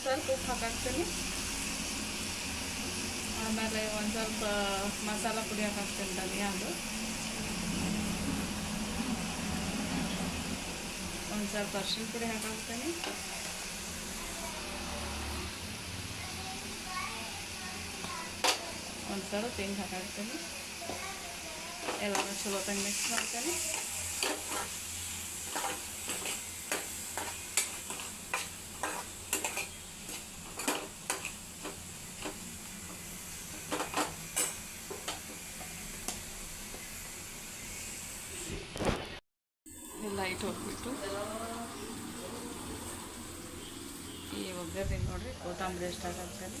ಸ್ವಲ್ಪ ಉಪ್ಪು ಹಾಕಾಕ್ತೀನಿ. ಆಮೇಲೆ ಒಂದು ಸ್ವಲ್ಪ ಮಸಾಲ ಪುಡಿ ಹಾಕಾಕ್ತೀನಿ, ಧನಿಯಾದು. ಒಂದು ಸ್ವಲ್ಪ ಅರಿಶಿನ ಪುಡಿ ಹಾಕಾಕ್ತೀನಿ. ಒಂದು ಸ್ವಲ್ಪ ಹಿಂಗೆ ಹಾಕಾಕ್ತೀನಿ. ಎಲ್ಲನೂ ಚಲೋ ತಂಗೆ ಮಿಕ್ಸ್ ಮಾಡ್ತೀನಿ. ಲೈಟ್ ಹೋಗ್ಬಿಟ್ಟು ಈ ಒಗ್ಗರಣೆ ನೋಡಿರಿ, ಕೊತ್ತಂಬರಿ ಎಷ್ಟು ಹಾಕಾಕ್ತೀನಿ.